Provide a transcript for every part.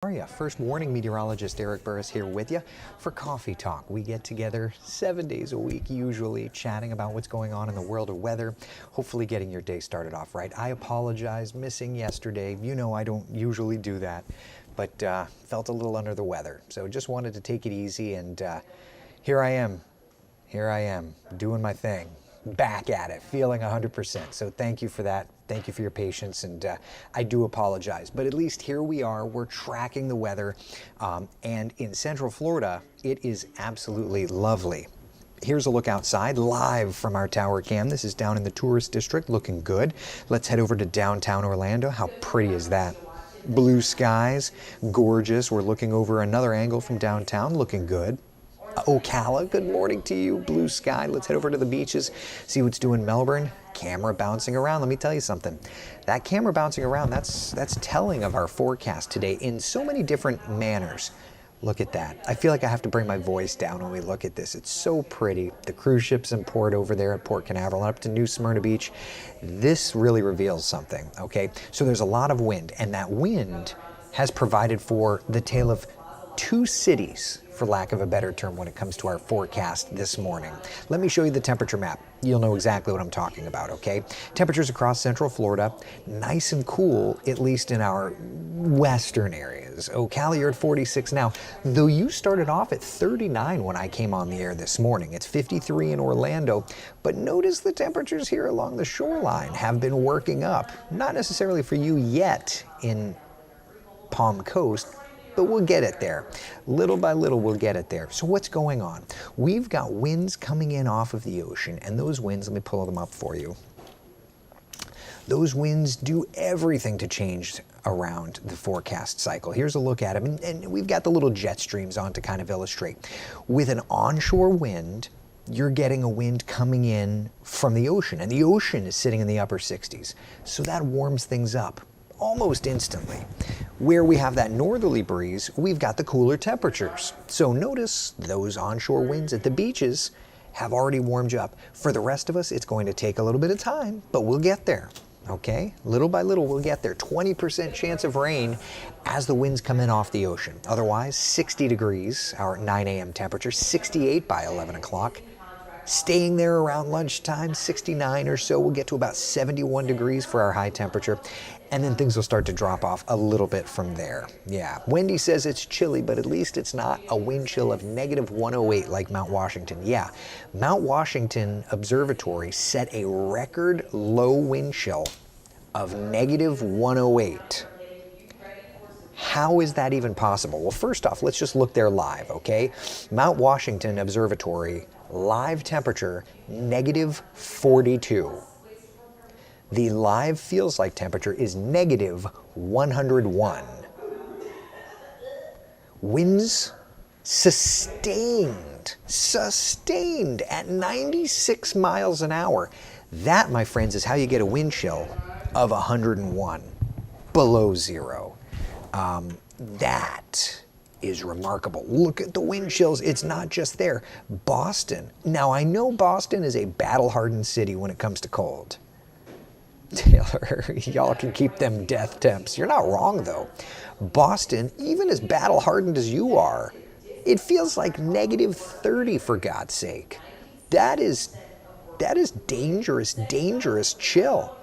How are you? First Warning meteorologist Eric Burris here with you for Coffee Talk. We get together 7 days a week, usually chatting about what's going on in the world of weather, hopefully getting your day started off right. I apologize, missing yesterday. You know I don't usually do that, but felt a little under the weather. So just wanted to take it easy, and here I am, doing my thing. Back at it, feeling 100%. So thank you for that. Thank you for your patience, and I do apologize. But at least here we are, we're tracking the weather, and in Central Florida, it is absolutely lovely. Here's a look outside, live from our tower cam. This is down in the tourist district, looking good. Let's head over to downtown Orlando. How pretty is that? Blue skies, gorgeous. We're looking over another angle from downtown, looking good. Ocala, good morning to you. Blue sky. Let's head over to the beaches, see what's doing Melbourne. Camera bouncing around. Let me tell you something. That camera bouncing around, that's telling of our forecast today in so many different manners. Look at that. I feel like I have to bring my voice down when we look at this. It's so pretty. The cruise ships in port over there at Port Canaveral up to New Smyrna Beach. This really reveals something, okay? So there's a lot of wind, and that wind has provided for the tale of two cities, for lack of a better term, when it comes to our forecast this morning. Let me show you the temperature map. You'll know exactly what I'm talking about, okay? Temperatures across Central Florida, nice and cool, at least in our western areas. Ocala, you're at 46 now, though you started off at 39 when I came on the air this morning. It's 53 in Orlando, but notice the temperatures here along the shoreline have been working up. Not necessarily for you yet in Palm Coast, but we'll get it there. Little by little, we'll get it there. So what's going on? We've got winds coming in off of the ocean, and those winds, let me pull them up for you. Those winds do everything to change around the forecast cycle. Here's a look at them, and we've got the little jet streams on to kind of illustrate. With an onshore wind, you're getting a wind coming in from the ocean, and the ocean is sitting in the upper 60s. So that warms things up almost instantly. Where we have that northerly breeze, we've got the cooler temperatures. So notice those onshore winds at the beaches have already warmed you up. For the rest of us, it's going to take a little bit of time, but we'll get there, okay? Little by little, we'll get there. 20% chance of rain as the winds come in off the ocean. Otherwise, 60 degrees, our 9 a.m. temperature, 68 by 11 o'clock. Staying there around lunchtime, 69 or so. We'll get to about 71 degrees for our high temperature, and then things will start to drop off a little bit from there. Yeah, Wendy says it's chilly, but at least it's not a wind chill of negative 108 like Mount Washington. Yeah, Mount Washington Observatory set a record low wind chill of negative 108. How is that even possible? Well, first off, let's just look there live, okay? Mount Washington Observatory, live temperature, negative 42. The live feels like temperature is negative 101. Winds sustained at 96 miles an hour. That, my friends, is how you get a wind chill of 101, below zero. That is remarkable. Look at the wind chills. It's not just there. Boston. Now, I know Boston is a battle-hardened city when it comes to cold. Taylor, y'all can keep them death temps. You're not wrong, though. Boston, even as battle-hardened as you are, it feels like negative 30, for God's sake. That is dangerous chill.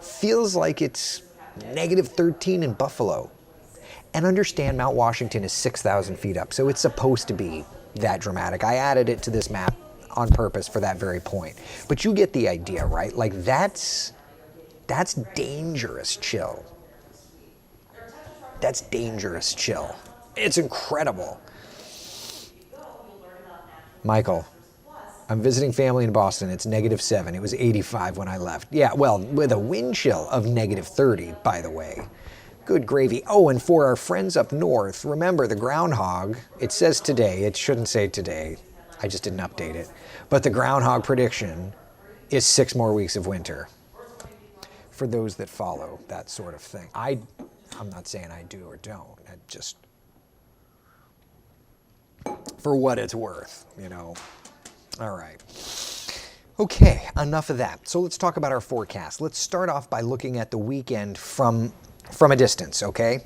Feels like it's negative 13 in Buffalo. And understand Mount Washington is 6,000 feet up, so it's supposed to be that dramatic. I added it to this map on purpose for that very point. But you get the idea, right? Like that's dangerous chill. That's dangerous chill. It's incredible. Michael, I'm visiting family in Boston. It's negative 7. It was 85 when I left. Yeah, well, with a wind chill of negative 30, by the way. Good gravy. Oh, and for our friends up north, remember the groundhog, it says today, it shouldn't say today, I just didn't update it, but the groundhog prediction is 6 more weeks of winter. For those that follow that sort of thing. I'm not saying I do or don't, I just, for what it's worth, you know. All right. Okay, enough of that. So let's talk about our forecast. Let's start off by looking at the weekend from a distance, okay?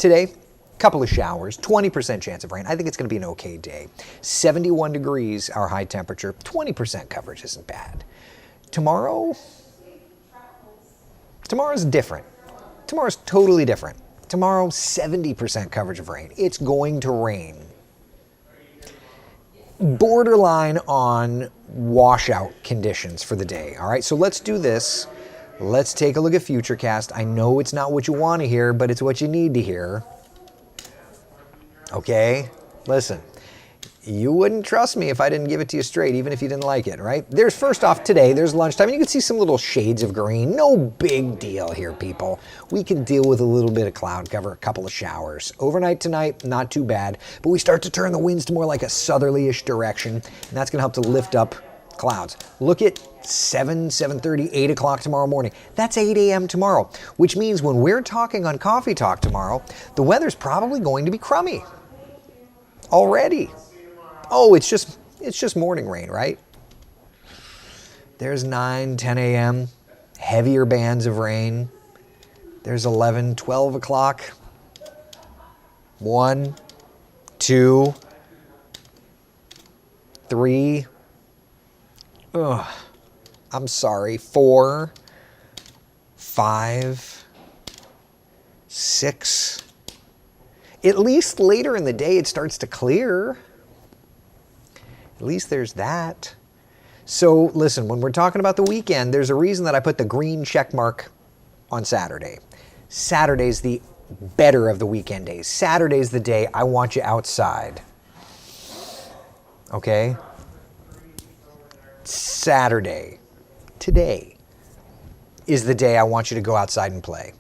Today, Couple of showers, 20% chance of rain. I think it's going to be an okay day. 71 degrees, our high temperature, 20% coverage isn't bad. Tomorrow's different. Tomorrow's totally different. Tomorrow, 70% coverage of rain. It's going to rain. Borderline on washout conditions for the day. All right, so let's do this. Let's take a look at Futurecast. I know it's not what you want to hear, but it's what you need to hear. Okay, listen. You wouldn't trust me if I didn't give it to you straight, even if you didn't like it, right? There's first off today, there's lunchtime, and you can see some little shades of green. No big deal here, people. We can deal with a little bit of cloud cover, a couple of showers. Overnight tonight, not too bad, but we start to turn the winds to more like a southerly-ish direction, and that's gonna help to lift up clouds. Look at 7:30, 8 o'clock tomorrow morning. That's 8 a.m. tomorrow, which means when we're talking on Coffee Talk tomorrow, the weather's probably going to be crummy already. Oh, it's just morning rain, right? There's 9, 10 a.m., heavier bands of rain. There's 11, 12 o'clock. 1, 2, 3. Ugh, I'm sorry. 4, 5, 6. At least later in the day it starts to clear. At least there's that. So listen, when we're talking about the weekend, there's a reason that I put the green check mark on Saturday. Saturday's the better of the weekend days. Saturday's the day I want you outside. Okay? Saturday, today, is the day I want you to go outside and play.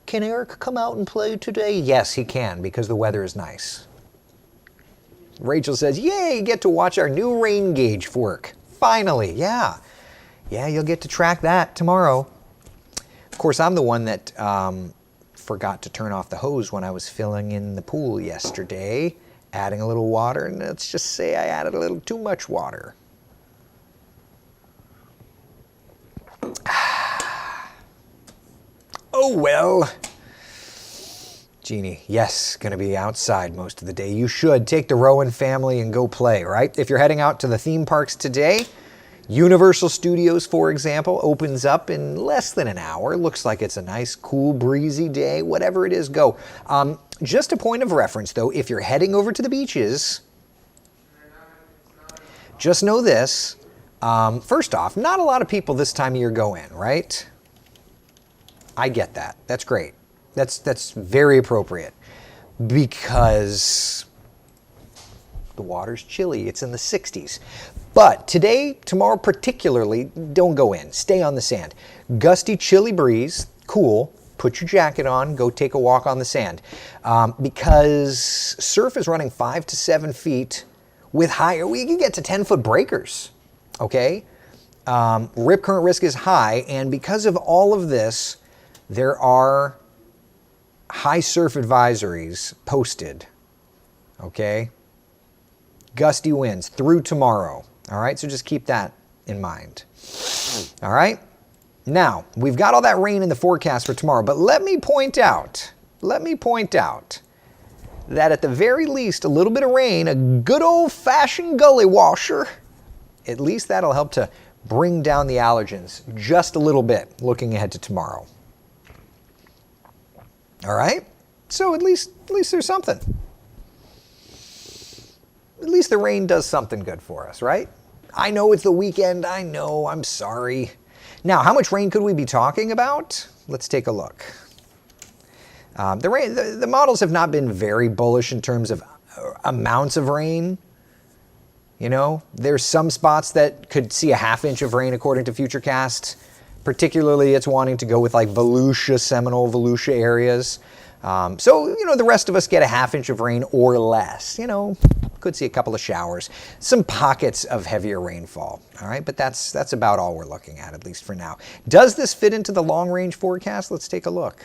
Can Eric come out and play today? Yes, he can, because the weather is nice. Rachel says, yay, you get to watch our new rain gauge work. Finally, yeah. Yeah, you'll get to track that tomorrow. Of course, I'm the one that forgot to turn off the hose when I was filling in the pool yesterday, adding a little water, and let's just say I added a little too much water. Oh, well. Jeannie, yes, going to be outside most of the day. You should take the Rowan family and go play, right? If you're heading out to the theme parks today, Universal Studios, for example, opens up in less than an hour. Looks like it's a nice, cool, breezy day. Whatever it is, go. Just a point of reference, though, if you're heading over to the beaches, just know this. First off, not a lot of people this time of year go in, right? I get that. That's great. That's very appropriate because the water's chilly. It's in the 60s. But today, tomorrow particularly, don't go in. Stay on the sand. Gusty, chilly breeze, cool. Put your jacket on. Go take a walk on the sand. Because surf is running 5 to 7 feet with higher. We can get to 10-foot breakers. Okay? Rip current risk is high. And because of all of this, there are high surf advisories posted, okay? Gusty winds through tomorrow, all right? So just keep that in mind, all right? Now, we've got all that rain in the forecast for tomorrow, but let me point out that at the very least, a little bit of rain, a good old-fashioned gully washer, at least that'll help to bring down the allergens just a little bit looking ahead to tomorrow. All right? So at least there's something. At least the rain does something good for us, right? I know it's the weekend. I know. I'm sorry. Now, how much rain could we be talking about? Let's take a look. The models have not been very bullish in terms of amounts of rain. You know, there's some spots that could see a ½ inch of rain according to Futurecast. Particularly, it's wanting to go with like Volusia, Seminole, Volusia areas. So, you know, the rest of us get a ½ inch of rain or less. You know, could see a couple of showers. Some pockets of heavier rainfall. All right, but that's about all we're looking at least for now. Does this fit into the long-range forecast? Let's take a look.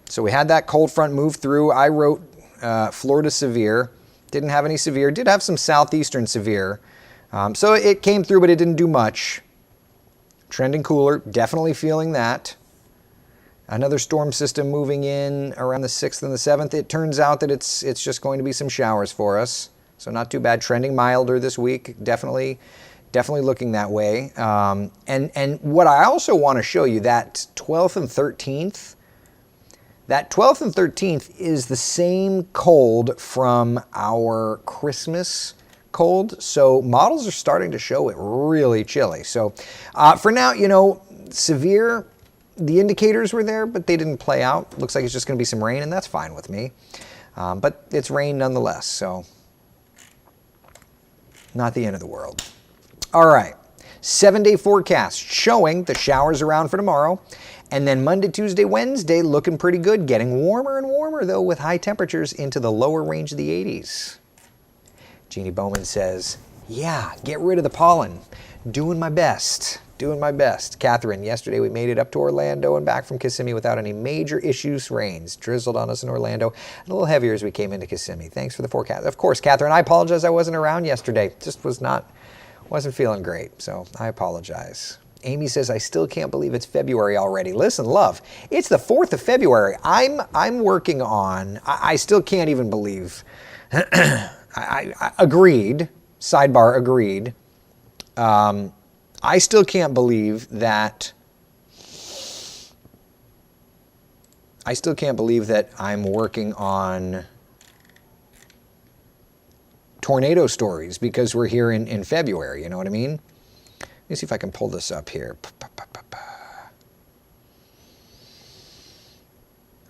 So we had that cold front move through. I wrote Florida severe. Didn't have any severe. Did have some southeastern severe. So it came through, but it didn't do much. trending cooler, definitely feeling that. Another storm system moving in around the 6th and the 7th. It turns out that it's just going to be some showers for us. So not too bad. Trending milder this week. Definitely looking that way. And what I also want to show you, that 12th and 13th, that 12th and 13th is the same cold from our Christmas cold. So models are starting to show it really chilly. So for now, you know, severe, the indicators were there, but they didn't play out. Looks like it's just going to be some rain, and that's fine with me. But it's rain nonetheless, so not the end of the world. All right, 7-day forecast showing the showers around for tomorrow. And then Monday, Tuesday, Wednesday looking pretty good. Getting warmer and warmer, though, with high temperatures into the lower range of the 80s. Jeannie Bowman says, yeah, get rid of the pollen. Doing my best. Doing my best. Catherine, yesterday we made it up to Orlando and back from Kissimmee without any major issues. Rains drizzled on us in Orlando, and a little heavier as we came into Kissimmee. Thanks for the forecast. Of course, Catherine, I apologize I wasn't around yesterday. Just wasn't feeling great, so I apologize. Amy says, I still can't believe it's February already. Listen, love, it's the 4th of February. I'm working on, I still can't even believe, I agreed, sidebar agreed. I still can't believe that I'm working on tornado stories because we're here in February, you know what I mean? Let me see if I can pull this up here.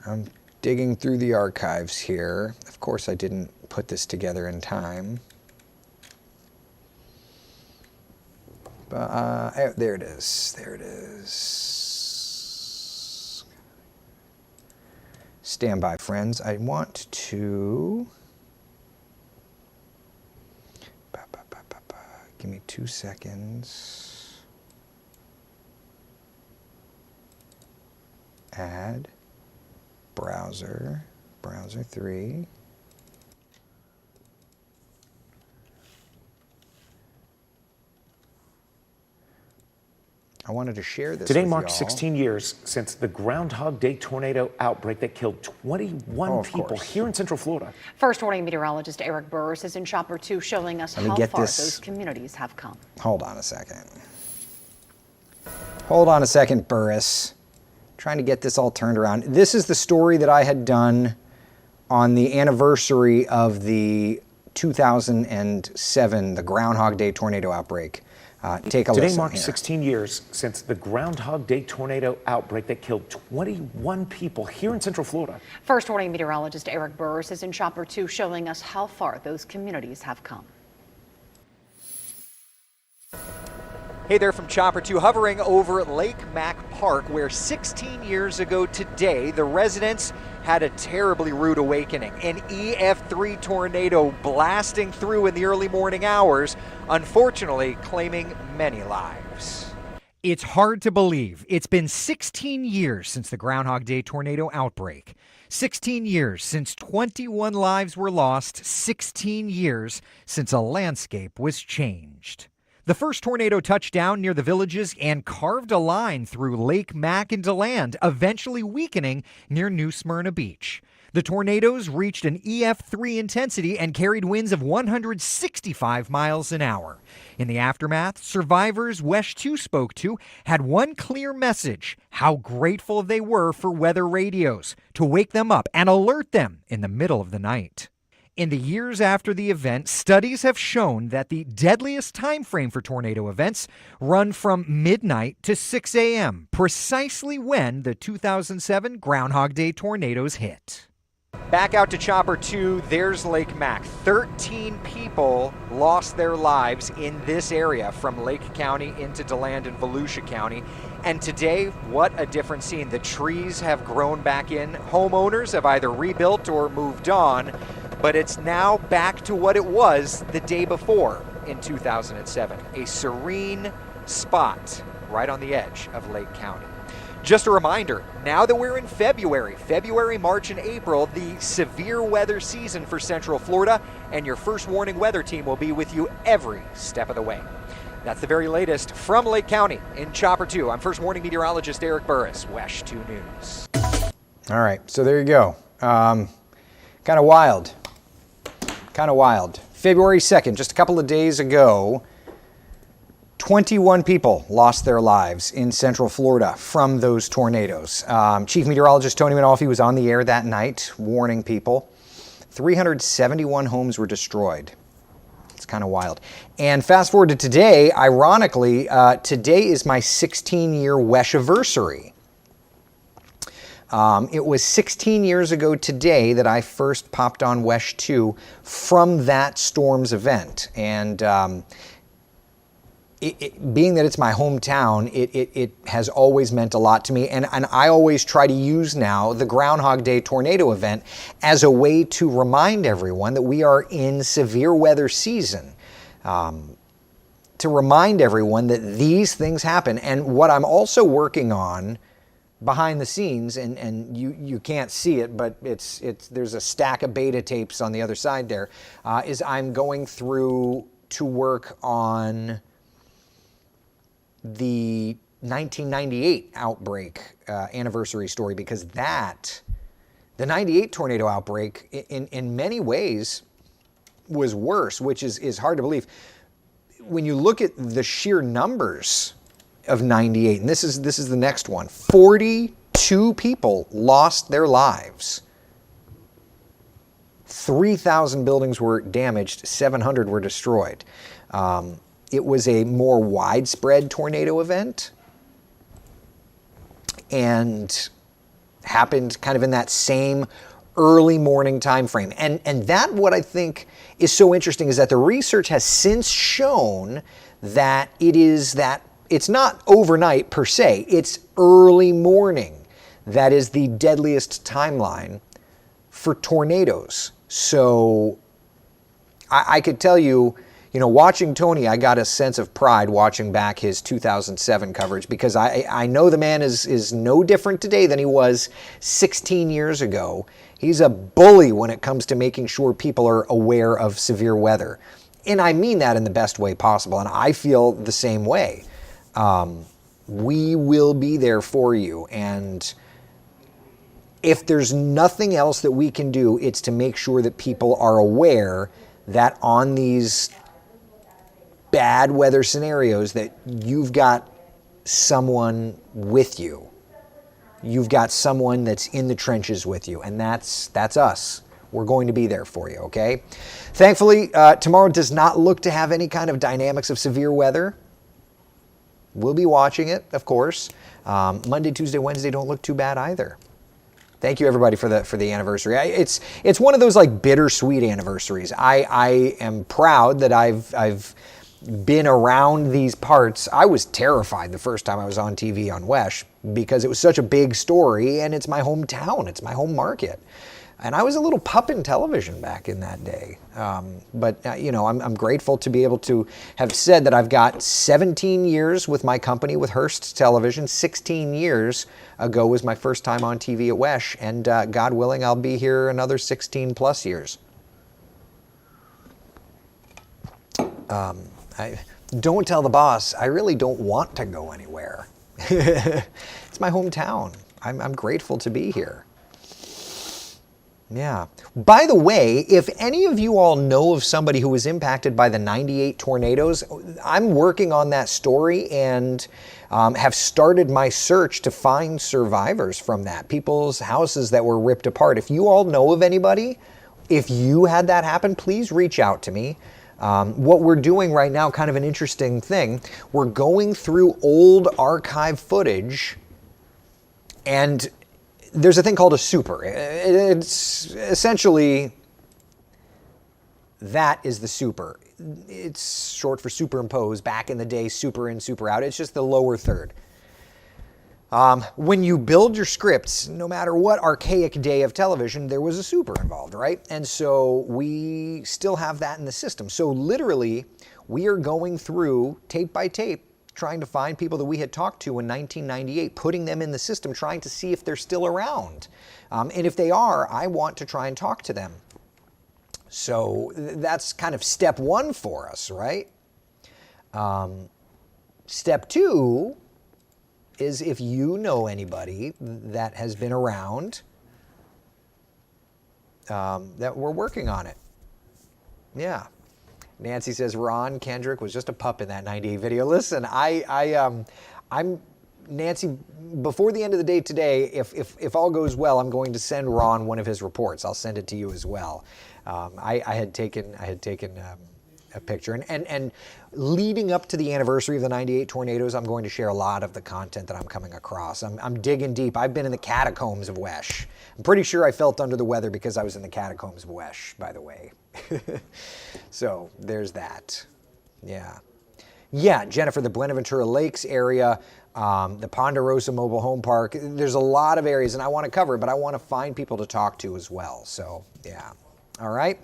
I'm digging through the archives here. Of course, I didn't put this together in time. There it is. There it is. Stand by, friends. I want to... Give me 2 seconds. Add. Browser 3. I wanted to share this. Today marks 16 years since the Groundhog Day tornado outbreak that killed 21 people here in Central Florida. First warning meteorologist Eric Burris is in Chopper 2 showing us how far those communities have come. Hold on a second. Hold on a second, Burris. Trying to get this all turned around. This is the story that I had done on the anniversary of the 2007, the Groundhog Day tornado outbreak. Take a listen. Today marks 16 years since the Groundhog Day tornado outbreak that killed 21 people here in Central Florida. First warning meteorologist Eric Burris is in Chopper 2 showing us how far those communities have come. Hey there from Chopper 2, hovering over Lake Mack Park, where 16 years ago today, the residents had a terribly rude awakening. An EF3 tornado blasting through in the early morning hours, unfortunately claiming many lives. It's hard to believe. It's been 16 years since the Groundhog Day tornado outbreak. 16 years since 21 lives were lost. 16 years since a landscape was changed. The first tornado touched down near the villages and carved a line through Lake Mack and DeLand, eventually weakening near New Smyrna Beach. The tornadoes reached an EF3 intensity and carried winds of 165 miles an hour. In the aftermath, survivors WESH 2 spoke to had one clear message: how grateful they were for weather radios to wake them up and alert them in the middle of the night. In the years after the event, studies have shown that the deadliest time frame for tornado events run from midnight to 6 a.m., precisely when the 2007 Groundhog Day tornadoes hit. Back out to Chopper 2, there's Lake Mack. 13 people lost their lives in this area from Lake County into DeLand and Volusia County. And today, what a different scene. The trees have grown back in. Homeowners have either rebuilt or moved on, but it's now back to what it was the day before in 2007. A serene spot right on the edge of Lake County. Just a reminder, now that we're in February, March, and April, the severe weather season for Central Florida, and your First Warning Weather Team will be with you every step of the way. That's the very latest from Lake County in Chopper 2. I'm First Warning meteorologist Eric Burris, WESH 2 News. All right, so there you go. Kind of wild. Kind of wild. February 2nd, just a couple of days ago, 21 people lost their lives in Central Florida from those tornadoes. Chief Meteorologist Tony Manolfi was on the air that night warning people. 371 homes were destroyed. It's kind of wild. And fast forward to today, ironically, today is my 16-year WESH-iversary. It was 16 years ago today that I first popped on WESH 2 from that storm's event. And being that it's my hometown, it has always meant a lot to me. And I always try to use now the Groundhog Day tornado event as a way to remind everyone that we are in severe weather season. To remind everyone that these things happen. And what I'm also working on behind the scenes, and you can't see it, but there's a stack of beta tapes on the other side there, is I'm going through to work on the 1998 outbreak anniversary story, because the 98 tornado outbreak in many ways was worse, which is hard to believe. When you look at the sheer numbers of 98, and this is the next one, 42 people lost their lives. 3,000 buildings were damaged, 700 were destroyed. It was a more widespread tornado event and happened kind of in that same early morning time frame. And that, what I think is so interesting, is that the research has since shown that it's not overnight per se, it's early morning that is the deadliest timeline for tornadoes. So I could tell you, watching Tony, I got a sense of pride watching back his 2007 coverage, because I know the man is no different today than he was 16 years ago. He's a bully when it comes to making sure people are aware of severe weather. And I mean that in the best way possible, and I feel the same way. We will be there for you, and if there's nothing else that we can do, it's to make sure that people are aware that on these bad weather scenarios that you've got someone with you. You've got someone that's in the trenches with you, and that's us. We're going to be there for you, okay? Thankfully, tomorrow does not look to have any kind of dynamics of severe weather. We'll be watching it, of course. Monday, Tuesday, Wednesday don't look too bad either. Thank you, everybody, for the anniversary. It's one of those like bittersweet anniversaries. I am proud that I've been around these parts. I was terrified the first time I was on TV on WESH because it was such a big story, and it's my hometown, it's my home market. And I was a little pup in television back in that day. But I'm grateful to be able to have said that I've got 17 years with my company, with Hearst Television. 16 years ago was my first time on TV at WESH, and God willing, I'll be here another 16 plus years. Don't tell the boss, I really don't want to go anywhere. It's my hometown. I'm grateful to be here. Yeah. By the way, if any of you all know of somebody who was impacted by the 98 tornadoes, I'm working on that story and have started my search to find survivors from that, people's houses that were ripped apart. If you all know of anybody, if you had that happen, please reach out to me. What we're doing right now, kind of an interesting thing, we're going through old archive footage, and there's a thing called a super. It's essentially, that is the super. It's short for superimpose. Back in the day, super in, super out. It's just the lower third. When you build your scripts, no matter what archaic day of television, there was a super involved, right? And so we still have that in the system. So literally, we are going through tape by tape, trying to find people that we had talked to in 1998, putting them in the system, trying to see if they're still around. And if they are, I want to try and talk to them. So that's kind of step one for us, right? Step two is if you know anybody that has been around, that we're working on it. Yeah. Nancy says Ron Kendrick was just a pup in that 98 video. Listen, I'm Nancy. Before the end of the day today, if all goes well, I'm going to send Ron one of his reports. I'll send it to you as well. I had taken a picture, and leading up to the anniversary of the 98 tornadoes, I'm going to share a lot of the content that I'm coming across. I'm digging deep. I've been in the catacombs of Wesh. I'm pretty sure I felt under the weather because I was in the catacombs of Wesh, by the way. So there's that. Yeah, Jennifer, the Buenaventura Lakes area, the Ponderosa Mobile Home Park. There's a lot of areas, and I want to cover it, but I want to find people to talk to as well. So, yeah. All right.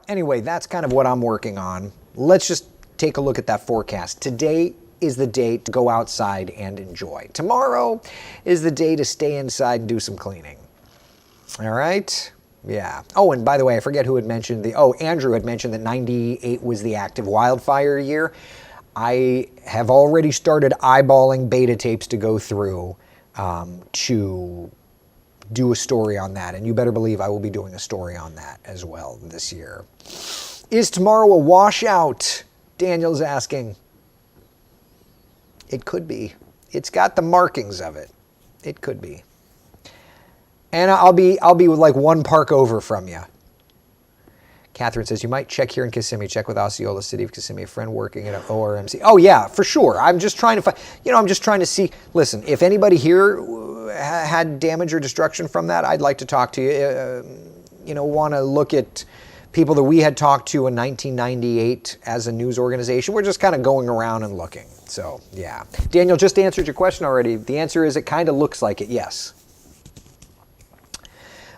Anyway, that's kind of what I'm working on. Let's just take a look at that forecast. Today is the day to go outside and enjoy. Tomorrow is the day to stay inside and do some cleaning. All right? Yeah. Oh, and by the way, I forget who had mentioned Andrew had mentioned that 98 was the active wildfire year. I have already started eyeballing beta tapes to go through to do a story on that. And you better believe I will be doing a story on that as well this year. Is tomorrow a washout? Daniel's asking. It could be. It's got the markings of it. It could be. And I'll be with like one park over from you. Catherine says, you might check here in Kissimmee. Check with Osceola City of Kissimmee, a friend working at an ORMC. Oh, yeah, for sure. I'm just trying to find, I'm just trying to see. Listen, if anybody here had damage or destruction from that, I'd like to talk to you. Want to look at people that we had talked to in 1998 as a news organization. We're just kind of going around and looking. So, yeah. Daniel just answered your question already. The answer is it kind of looks like it, yes.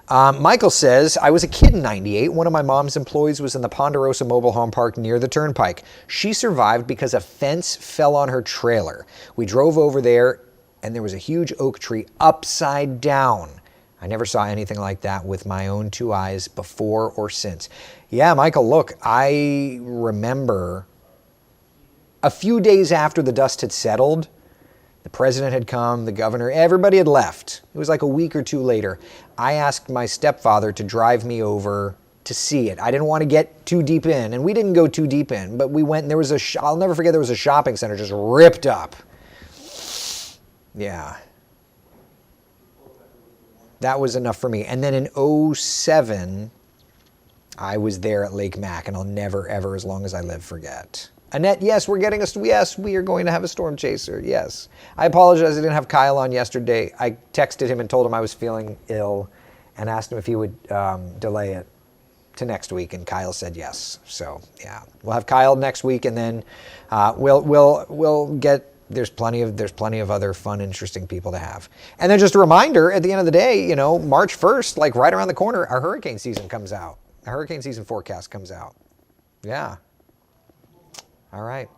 Michael says, I was a kid in 98. One of my mom's employees was in the Ponderosa Mobile Home Park near the Turnpike. She survived because a fence fell on her trailer. We drove over there, and there was a huge oak tree upside down. I never saw anything like that with my own two eyes before or since. Yeah, Michael, look, I remember a few days after the dust had settled, the president had come, the governor, everybody had left. It was like a week or two later. I asked my stepfather to drive me over to see it. I didn't want to get too deep in, and we didn't go too deep in, but we went, and there was I'll never forget, there was a shopping center just ripped up. Yeah. That was enough for me. And then in 2007, I was there at Lake Mac, and I'll never, ever, as long as I live, forget. Annette, yes, we are going to have a storm chaser, yes. I apologize, I didn't have Kyle on yesterday. I texted him and told him I was feeling ill and asked him if he would delay it to next week, and Kyle said yes. So, yeah, we'll have Kyle next week, and then we'll get, there's plenty of other fun, interesting people to have. And then just a reminder, at the end of the day, March 1st, like right around the corner, our hurricane season comes out. Our hurricane season forecast comes out. Yeah. All right,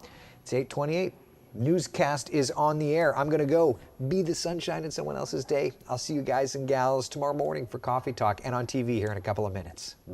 it's 8:28. Newscast is on the air. I'm going to go be the sunshine in someone else's day. I'll see you guys and gals tomorrow morning for Coffee Talk and on TV here in a couple of minutes. Bye.